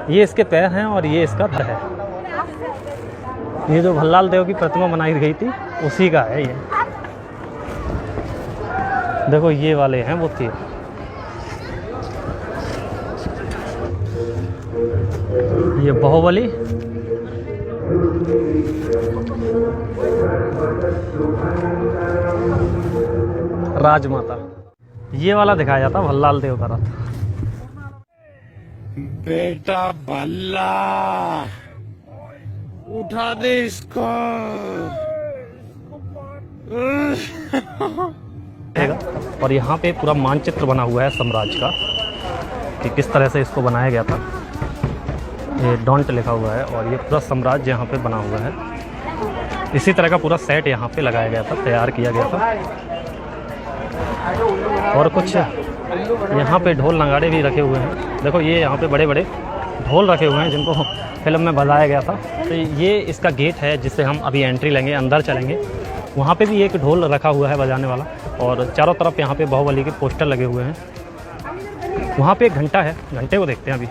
ये इसके पैर हैं और ये इसका धड़ है। ये जो भल्लाल देव की प्रतिमा बनाई गई थी उसी का है ये। देखो ये वाले हैं वो तीर। ये बाहुबली, राजमाता। ये वाला दिखाया जाता भल्लाल देव का रथ। बेटा भल्ला उठा दे इसको। और यहाँ पे पूरा मानचित्र बना हुआ है साम्राज्य का कि किस तरह से इसको बनाया गया था। ये डोंट लिखा हुआ है और ये पूरा साम्राज्य यहाँ पे बना हुआ है। इसी तरह का पूरा सेट यहाँ पे लगाया गया था, तैयार किया गया था। और कुछ यहाँ पे ढोल नगाड़े भी रखे हुए हैं। देखो ये यहाँ पे बड़े बड़े ढोल रखे हुए हैं जिनको फिल्म में बजाया गया था। तो ये इसका गेट है जिससे हम अभी एंट्री लेंगे, अंदर चलेंगे। वहाँ पे भी एक ढोल रखा हुआ है बजाने वाला और चारों तरफ यहाँ पे बाहुबली के पोस्टर लगे हुए हैं। वहाँ पे एक घंटा है, घंटे को देखते हैं अभी।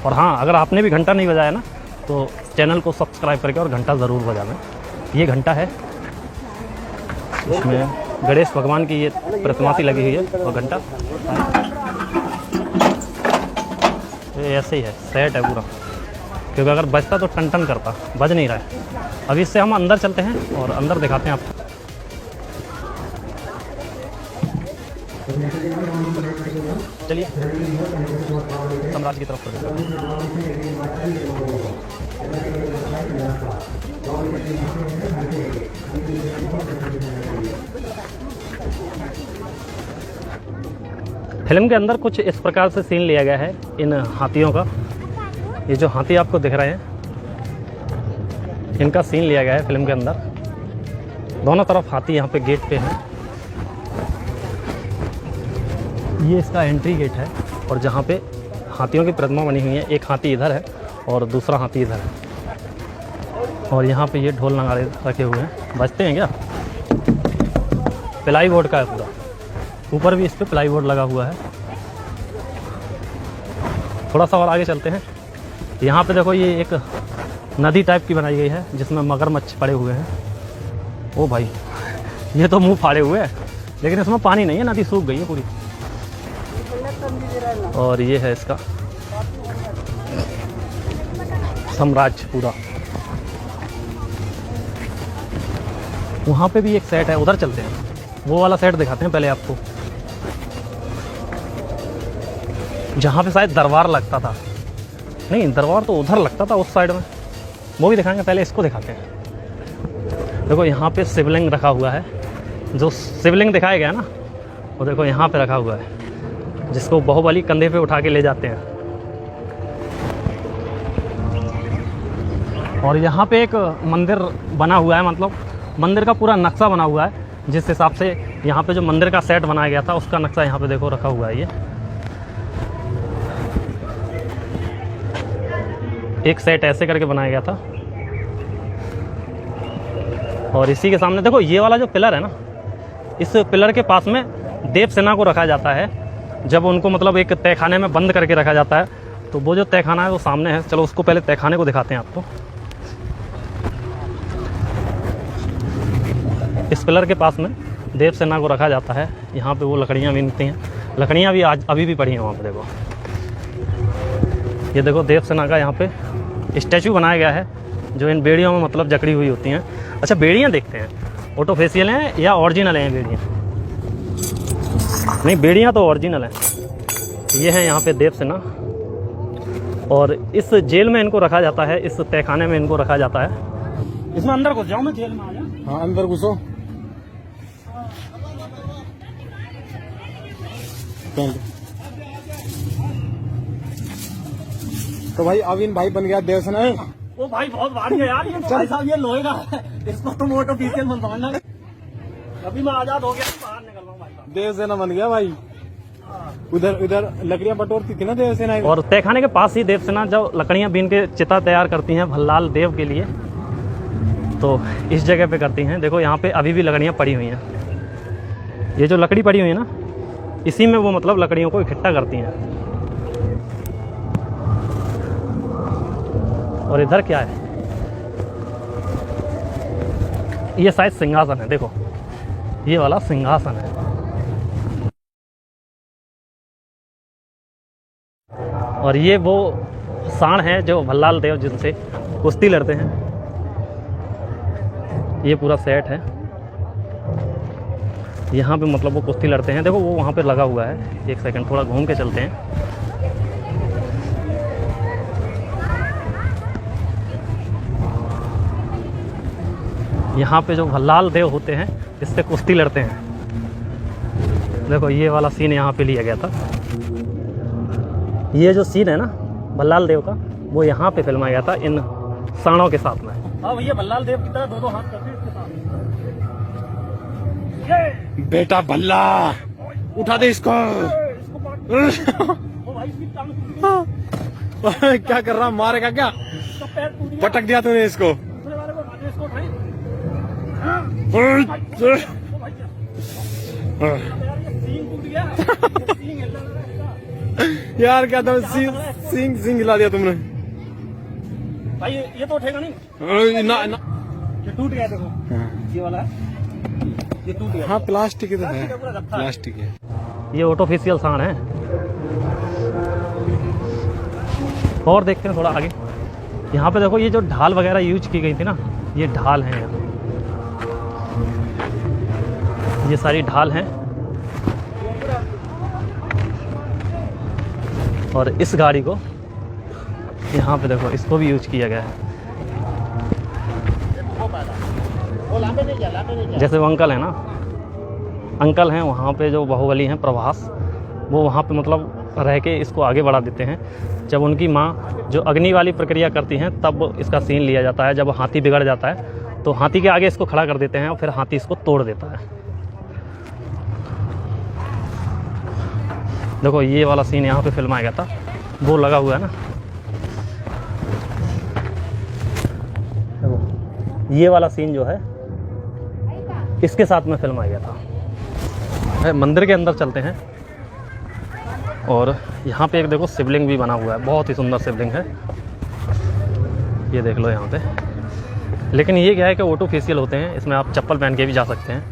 और हाँ, अगर आपने भी घंटा नहीं बजाया ना तो चैनल को सब्सक्राइब करके और घंटा ज़रूर बजाना। ये घंटा है, इसमें गणेश भगवान की ये प्रतिमा सी लगी हुई है और घंटा ये ऐसे ही है, सेट है पूरा। क्योंकि अगर बजता तो टन टन करता, बज नहीं रहा है। अभी इससे हम अंदर चलते हैं और अंदर दिखाते हैं आपको। चलिए साम्राज्य की तरफ फिल्म के अंदर कुछ इस प्रकार से सीन लिया गया है इन हाथियों का। ये जो हाथी आपको दिख रहे हैं इनका सीन लिया गया है फिल्म के अंदर। दोनों तरफ हाथी यहाँ पे गेट पे हैं। ये इसका एंट्री गेट है और जहाँ पे हाथियों की प्रतिमा बनी हुई है, एक हाथी इधर है और दूसरा हाथी इधर है। और यहाँ पे ये ढोल नगाड़े रखे हुए हैं, बजते हैं क्या? प्लाई बोर्ड का है पूरा, ऊपर भी इस पे प्लाई बोर्ड लगा हुआ है। थोड़ा सा और आगे चलते हैं। यहाँ पे देखो ये एक नदी टाइप की बनाई गई है जिसमें मगरमच्छ पड़े हुए हैं। ओ भाई, ये तो मुंह फाड़े हुए हैं, लेकिन इसमें पानी नहीं है, नदी सूख गई है पूरी। और ये है इसका साम्राज्य पूरा। वहाँ पे भी एक सेट है, उधर चलते हैं, वो वाला सेट दिखाते हैं पहले आपको, जहाँ पे शायद दरबार लगता था। नहीं, दरबार तो उधर लगता था उस साइड में, वो भी दिखाएंगे। पहले इसको दिखाते हैं। देखो यहाँ पे शिवलिंग रखा हुआ है, जो शिवलिंग दिखाया गया ना वो देखो यहाँ पे रखा हुआ है, जिसको बाहुबली कंधे पे उठा के ले जाते हैं। और यहाँ पे एक मंदिर बना हुआ है, मतलब मंदिर का पूरा नक्शा बना हुआ है, जिस हिसाब से यहाँ पे जो मंदिर का सेट बनाया गया था उसका नक्शा यहाँ पे देखो रखा हुआ है। ये एक सेट ऐसे करके बनाया गया था। और इसी के सामने देखो ये वाला जो पिलर है ना, इस पिलर के पास में देवसेना को रखा जाता है। जब उनको मतलब एक तहखाने में बंद करके रखा जाता है, तो वो जो तहखाना है वो सामने है। चलो उसको पहले तहखाने को दिखाते हैं आपको। इस पिलर के पास में देवसेना को रखा जाता है। यहाँ पे वो लकड़ियाँ भी मिलती हैं, लकड़ियाँ भी आज अभी भी पड़ी हैं वहाँ पे। देखो ये देखो देवसेना का यहाँ पे स्टैचू बनाया गया है, जो इन बेड़ियों में मतलब जकड़ी हुई होती हैं। अच्छा, बेड़ियाँ देखते हैं, ऑटो फेशियल हैं या ओरिजिनल हैं बेड़ियाँ? नहीं, बेड़ियाँ तो ओरिजिनल हैं। ये है यहाँ पे देवसेना। और इस जेल में इनको रखा जाता है, इस तहखाने में इनको रखा जाता है। इसमें अंदर घुस जाऊँ मैं, जेल में आ जाऊँ? हाँ, अंदर घुसो। तो भाई अविन भाई बन गया देवसेना। वो भाई बहुत भारी है यार, ये तो भाई साहब ये लोहे का है, इसको तुम ऑटो फेशियल मत समझना। अभी मैं आजाद हो गया, बाहर निकल रहा हूँ भाई साहब। देवसेना बन गया भाई। उधर उधर लकड़ियां बटोरती थी ना देवसेना। और तहखाने के पास ही देवसेना जो लकड़ियां बीन के चिता तैयार करती हैं भल्लाल देव के लिए, तो इस जगह पे करती हैं। देखो यहाँ पे अभी भी लकड़ियां पड़ी हुई हैं। ये जो लकड़ी पड़ी हुई है ना, इसी में वो मतलब लकड़ियों को इकट्ठा करती हैं। और इधर क्या है, ये शायद सिंहासन है। देखो ये वाला सिंहासन है। और ये वो सांड है जो भल्लाल देव जिनसे कुश्ती लड़ते हैं। ये पूरा सेट है। यहाँ पे मतलब वो कुश्ती लड़ते हैं। देखो वो वहाँ पे लगा हुआ है। एक सेकंड थोड़ा घूम के चलते हैं। यहाँ पे जो भल्लाल देव होते हैं इससे कुश्ती लड़ते हैं। देखो ये वाला सीन यहाँ पे लिया गया था। ये जो सीन है ना भल्लाल देव का, वो यहाँ पे फिल्माया गया था इन सांडों के साथ में। हाँ भैया भल्लाल देव की तरह दो हाथ करते हैं इसके साथ। बेटा भल्ला उठा दे इसको। क्या कर रहा, मारेगा क्या? पटक दिया तूने इसको। यार क्या था, सिंग हिला दिया तुमने भाई। ये तो उठेगा नहीं ना, ना। ये टूट गया। देखो ये वाला है, ये टूट गया। हाँ प्लास्टिक ही तो है, प्लास्टिक है। ये ऑटोफिशियल सांड है। और देखते हैं थोड़ा आगे। यहाँ पे देखो ये जो ढाल वगैरह यूज की गई थी ना, ये ढाल है यहाँ। ये सारी ढाल हैं। और इस गाड़ी को यहाँ पे देखो इसको भी यूज किया गया है। जैसे वो अंकल है ना, अंकल हैं वहाँ पे जो बाहुबली हैं प्रभास, वो वहाँ पे मतलब रह के इसको आगे बढ़ा देते हैं। जब उनकी माँ जो अग्नि वाली प्रक्रिया करती हैं तब इसका सीन लिया जाता है। जब हाथी बिगड़ जाता है तो हाथी के आगे इसको खड़ा कर देते हैं और फिर हाथी इसको तोड़ देता है। देखो ये वाला सीन यहाँ पे फिल्माया गया था, वो लगा हुआ है ना। देखो ये वाला सीन जो है इसके साथ में फिल्माया गया था। मंदिर के अंदर चलते हैं और यहाँ पे एक देखो शिवलिंग भी बना हुआ है, बहुत ही सुंदर शिवलिंग है। ये देख लो यहाँ पे। लेकिन ये क्या है कि ऑटोफिशियल होते हैं, इसमें आप चप्पल पहन के भी जा सकते हैं।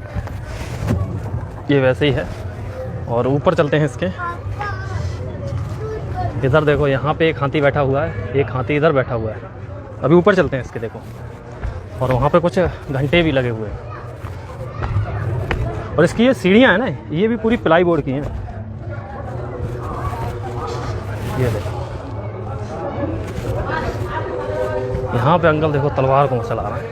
ये वैसे ही है। और ऊपर चलते हैं इसके। इधर देखो यहाँ पे एक हाथी बैठा हुआ है, एक हाथी इधर बैठा हुआ है। अभी ऊपर चलते हैं इसके। देखो और वहाँ पे कुछ घंटे भी लगे हुए हैं। और इसकी ये सीढ़ियाँ हैं ना, ये भी पूरी प्लाई बोर्ड की हैं। ये देखो यहाँ पे अंकल देखो तलवार को चला रहा है।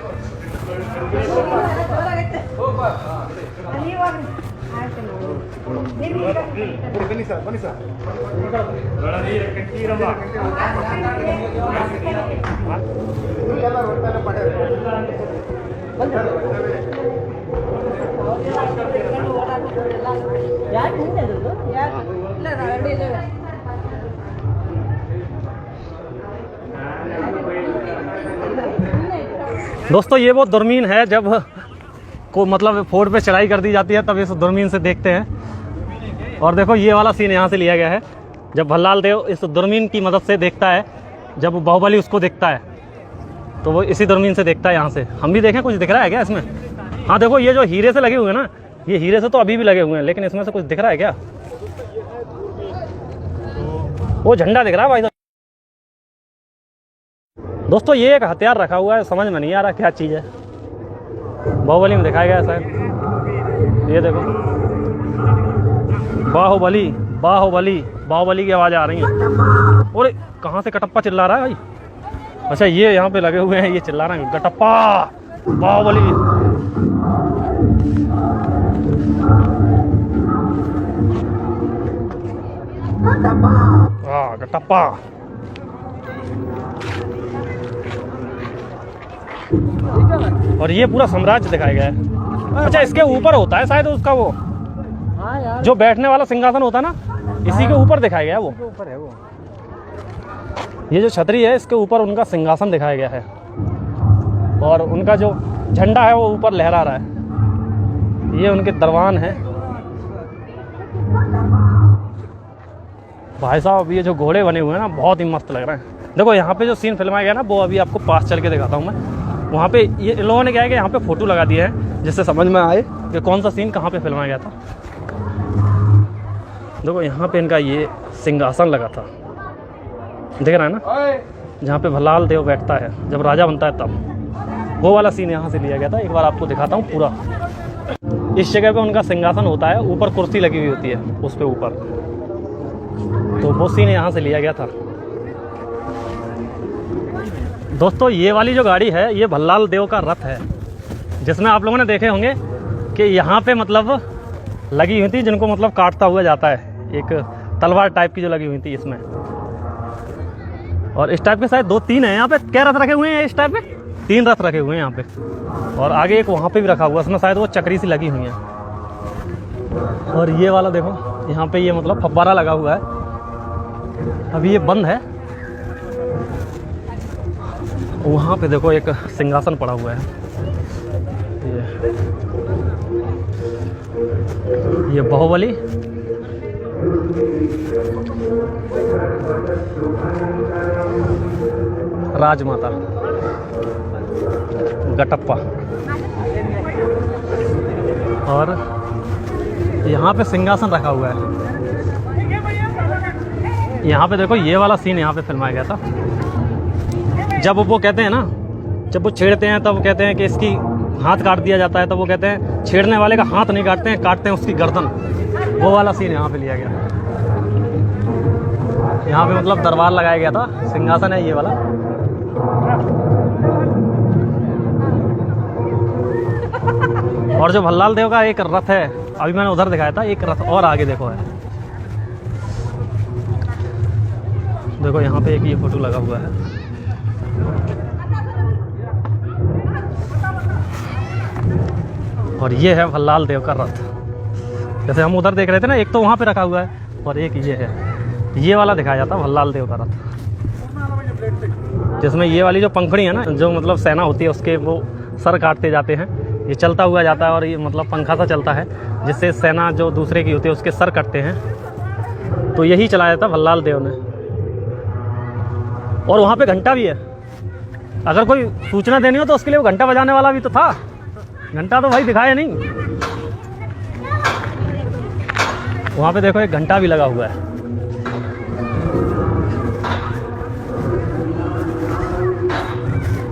दोस्तों ये वो दूरबीन है, जब को मतलब फोर्ट पे चढ़ाई कर दी जाती है तब इस दूरबीन से देखते हैं। और देखो ये वाला सीन यहाँ से लिया गया है, जब भल्लाल देव इस दूरबीन की मदद से देखता है। जब बाहुबली उसको देखता है तो वो इसी दूरबीन से देखता है यहाँ से। हम भी देखें कुछ दिख रहा है क्या इसमें? हाँ देखो ये जो हीरे से लगे हुए हैं ना, ये हीरे से तो अभी भी लगे हुए हैं, लेकिन इसमें से कुछ दिख रहा है क्या? वो झंडा दिख रहा है भाई। दोस्तों ये एक हथियार रखा हुआ है, समझ में नहीं आ रहा क्या चीज़ है। बाहुबली में दिखाया गया है शायद। ये देखो बाहुबली बाहुबली बाहुबली की आवाज़ आ रही है। और कहाँ से कटप्पा चिल्ला रहा है भाई? अच्छा ये यहाँ पे लगे हुए हैं, ये चिल्ला रहे हैं कटप्पा बाहुबली। हाँ कटप्पा। और ये पूरा साम्राज्य दिखाया गया है। अच्छा इसके ऊपर होता है शायद उसका वो जो बैठने वाला सिंहासन होता है ना, इसी के ऊपर दिखाया गया है वो। ऊपर है वो। ये जो छतरी है इसके ऊपर उनका सिंहासन दिखाया गया है और उनका जो झंडा है वो ऊपर लहरा रहा है। ये उनके दरबान है। भाई साहब ये जो घोड़े बने हुए हैं ना बहुत ही मस्त लग रहे हैं। देखो यहाँ पे जो सीन फिल्माया गया ना, वो अभी आपको पास चल के दिखाता हूँ मैं। वहाँ पे ये इन लोगों ने क्या है कि यहाँ पे फ़ोटो लगा दिए हैं जिससे समझ में आए कि कौन सा सीन कहाँ पे फिल्माया गया था। देखो यहाँ पे इनका ये सिंहासन लगा था, देख रहा है ना, जहाँ पे भल्लाल देव बैठता है जब राजा बनता है तब। वो वाला सीन यहाँ से लिया गया था। एक बार आपको दिखाता हूँ पूरा। इस जगह पे उनका सिंहासन होता है, ऊपर कुर्सी लगी हुई होती है उस पे ऊपर, तो वो सीन यहाँ से लिया गया था। दोस्तों ये वाली जो गाड़ी है ये भल्लाल देव का रथ है, जिसमें आप लोगों ने देखे होंगे कि यहाँ पे मतलब लगी हुई थी, जिनको मतलब काटता हुआ जाता है, एक तलवार टाइप की जो लगी हुई थी इसमें। और इस टाइप के शायद 2-3 हैं यहाँ पे। क्या रथ रखे हुए हैं इस टाइप में? 3 रथ रखे हुए हैं यहाँ पे, और आगे एक वहाँ पे भी रखा हुआ है, उसमें शायद वो चक्री सी लगी हुई है। और ये वाला देखो यहाँ पे ये मतलब फव्वारा लगा हुआ है, अभी ये बंद है। वहाँ पे देखो एक सिंहासन पड़ा हुआ है, ये बाहुबली। राजमाता गटप्पा। और यहाँ पे सिंहासन रखा हुआ है। यहाँ पे देखो ये वाला सीन यहाँ पे फिल्माया गया था। जब वो कहते हैं ना, जब वो छेड़ते हैं तब कहते हैं कि इसकी हाथ काट दिया जाता है, तब वो कहते हैं छेड़ने वाले का हाथ नहीं काटते हैं, काटते हैं उसकी गर्दन। वो वाला सीन यहाँ पे लिया गया। यहाँ पे मतलब दरबार लगाया गया था, सिंहासन है ये वाला। और जो भल्लाल देव का एक रथ है, अभी मैंने उधर दिखाया था, एक रथ और आगे देखो है। देखो यहाँ पे एक ये फोटो लगा हुआ है। और ये है भल्लाल देव का रथ। जैसे हम उधर देख रहे थे ना, एक तो वहाँ पे रखा हुआ है और एक ये है। ये वाला दिखाया जाता है भल्लाल देव का रथ, जिसमें ये वाली जो पंखड़ी है ना, जो मतलब सेना होती है उसके वो सर काटते जाते हैं। ये चलता हुआ जाता है और ये मतलब पंखा सा चलता है, जिससे सेना जो दूसरे की होती है उसके सर कटते हैं। तो यही चलाया था भल्लाल देव ने। और वहाँ पे घंटा भी है, अगर कोई सूचना देनी हो तो उसके लिए वो घंटा बजाने वाला भी तो था। घंटा तो भाई दिखाया नहीं। वहाँ पे देखो एक घंटा भी लगा हुआ है।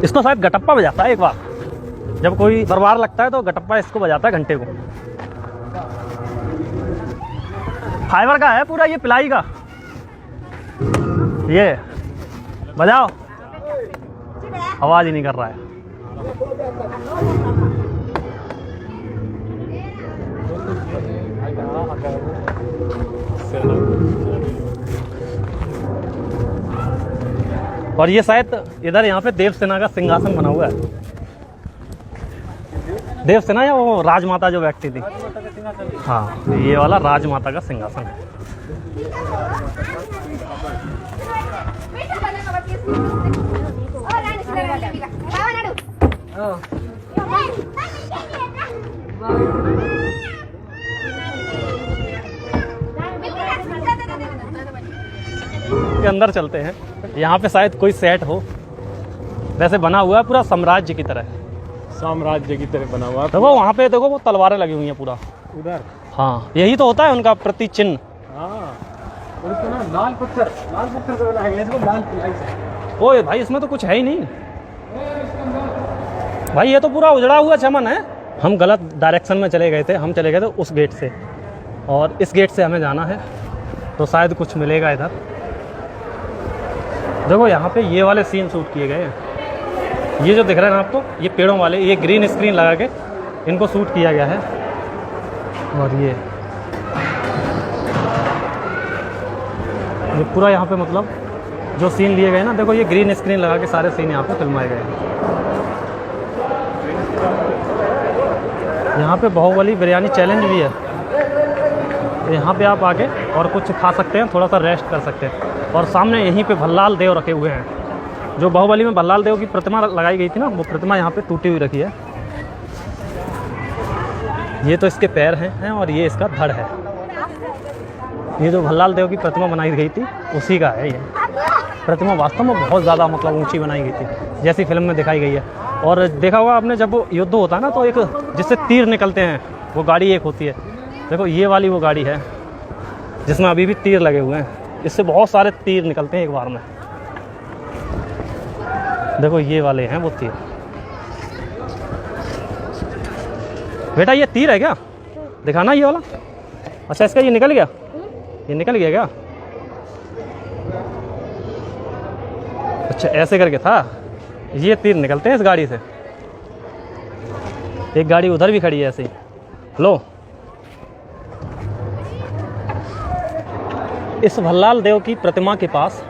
इसको शायद गटप्पा बजाता है। एक बार जब कोई दरबार लगता है तो गटप्पा इसको बजाता है, घंटे को। फाइबर का है पूरा, ये पिलाई का। ये बजाओ, आवाज ही नहीं कर रहा है। और ये शायद इधर यहाँ पे देवसेना का सिंहासन बना हुआ है। देवसेना या वो राजमाता जो बैठती थी, हाँ, ये वाला राजमाता का सिंहासन है। के अंदर चलते हैं। यहाँ पे शायद कोई सेट हो, वैसे बना हुआ है पूरा साम्राज्य की तरह। साम्राज्य की तरह बना हुआ है। देखो वहाँ पे देखो वो तलवारें लगी हुई हैं पूरा उधर। हाँ, यही तो होता है उनका प्रति चिन्ह। हाँ, और इसको ना लाल पत्थर से बनाया गया, इसको लाल पिलाई से। ओए भाई इसमें तो कुछ है ही नहीं भाई, ये तो पूरा उजड़ा हुआ चमन है। हम गलत डायरेक्शन में चले गए थे, हम चले गए थे उस गेट से, और इस गेट से हमें जाना है, तो शायद कुछ मिलेगा इधर। देखो यहाँ पे ये वाले सीन शूट किए गए हैं। ये जो दिख रहे हैं ना आपको, ये पेड़ों वाले, ये ग्रीन स्क्रीन लगा के इनको शूट किया गया है। और ये पूरा यहाँ पे मतलब जो सीन लिए गए ना, देखो ये ग्रीन स्क्रीन लगा के सारे सीन यहाँ पे फिल्माए गए हैं। यहाँ पे बाहुबली बिरयानी चैलेंज भी है, तो यहाँ पे आप आके और कुछ खा सकते हैं, थोड़ा सा रेस्ट कर सकते हैं। और सामने यहीं पे भल्लाल देव रखे हुए हैं। जो बाहुबली में भल्लाल देव की प्रतिमा लगाई गई थी ना, वो प्रतिमा यहाँ पे टूटी हुई रखी है। ये तो इसके पैर हैं और ये इसका धड़ है। ये जो भल्लाल देव की प्रतिमा बनाई गई थी उसी का है ये। प्रतिमा वास्तव में बहुत ज़्यादा मतलब ऊंची बनाई गई थी, जैसी फिल्म में दिखाई गई है। और देखा होगा आपने, जब वो युद्ध होता है ना तो एक जिससे तीर निकलते हैं, वो गाड़ी एक होती है। देखो ये वाली वो गाड़ी है जिसमें अभी भी तीर लगे हुए हैं, इससे बहुत सारे तीर निकलते हैं एक बार में। देखो ये वाले हैं वो तीर। बेटा ये तीर है क्या? दिखाना ये वाला। अच्छा इसका ये निकल गया, ये निकल गया क्या? अच्छा ऐसे करके था, ये तीर निकलते हैं इस गाड़ी से। एक गाड़ी उधर भी खड़ी है ऐसे ही। लो, इस भल्लाल देव की प्रतिमा के पास,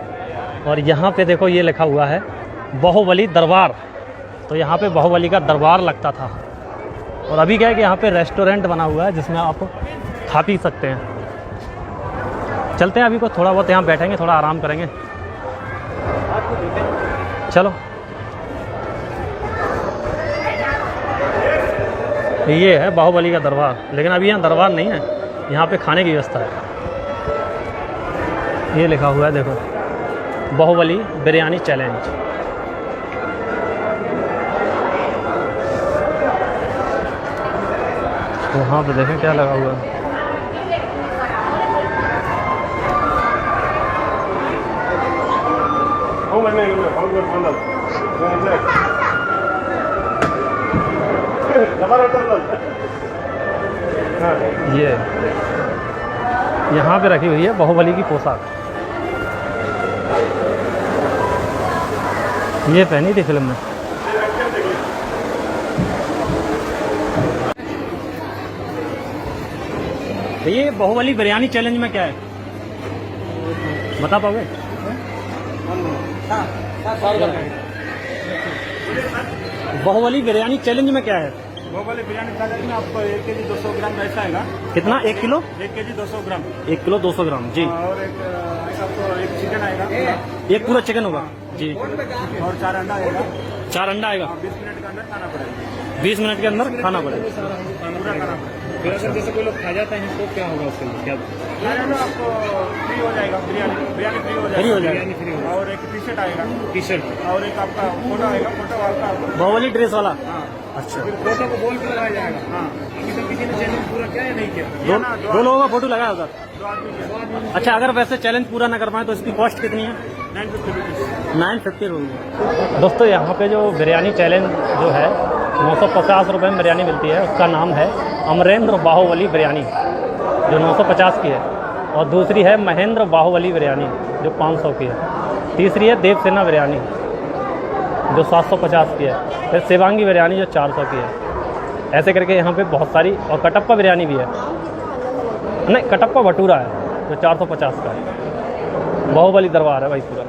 और यहाँ पे देखो ये लिखा हुआ है बाहुबली दरबार। तो यहाँ पे बाहुबली का दरबार लगता था। और अभी क्या है कि यहाँ पे रेस्टोरेंट बना हुआ है जिसमें आप खा पी सकते हैं। चलते हैं अभी को थोड़ा बहुत यहाँ बैठेंगे, थोड़ा आराम करेंगे। चलो, ये है बाहुबली का दरबार, लेकिन अभी यहाँ दरबार नहीं है, यहाँ पे खाने की व्यवस्था है। ये लिखा हुआ है देखो, बाहुबली बिरयानी चैलेंज। वहाँ पे देखें क्या लगा हुआ है। ये यहाँ पे रखी हुई है बाहुबली की पोशाक, ये पहनी थी फिल्म में। ये बाहुबली बिरयानी चैलेंज में क्या है बता पाओगे? बाहुबली बिरयानी चैलेंज में क्या है? बाहुबली बिरयानी चैलेंज में आपको 1 केजी 200 ग्राम ऐसा आएगा। कितना? 1 किलो? 1 केजी 200 ग्राम। 1 किलो 200 ग्राम जी। और आपको एक चिकन आएगा, एक पूरा चिकन होगा जी। और 4 अंडा आएगा। 4 अंडा आएगा। 20 मिनट के अंदर खाना पड़ेगा। 20 मिनट के अंदर खाना पड़ेगा। पूरा खाना पड़ेगा। फिर अगर जैसे कोई लोग खा जाते हैं तो क्या होगा उसके लिए? क्या खाना आपको फ्री हो जाएगा, बिरयानी फ्री हो फ्री हो जाएगा। जाएगा। फ्री होगा। और एक टी शर्ट आएगा, टी शर्ट और एक आपका फोटो आएगा, फोटो आपका। बाहुबली ड्रेस वाला। हाँ, अच्छा, फिर फोटो को बोल कर लगाया जाएगा। हाँ। अभी तक किसी ने चैलेंज पूरा किया या नहीं किया? दो लोगों का फोटो लगाया उधर। 2 आदमी के अच्छा, अगर वैसे चैलेंज पूरा ना कर पाए तो इसकी कॉस्ट कितनी है? 950 रुपीज़। 950 रुपये। दोस्तों यहाँ पे जो बिरयानी चैलेंज जो है 950 रुपये में बिरयानी मिलती है, उसका नाम है अमरेंद्र बाहुबली बिरयानी जो 950 की है, और दूसरी है महेंद्र बाहुबली बिरयानी जो 500 की है, तीसरी है देवसेना बिरयानी जो 750 की है, फिर शिवांगी बिरयानी जो 400 की है। ऐसे करके यहाँ पे बहुत सारी, और कटप्पा बिरयानी भी है, नहीं कटप्पा भटूरा है जो 450 का है। बाहुबली दरबार है भाई पूरा।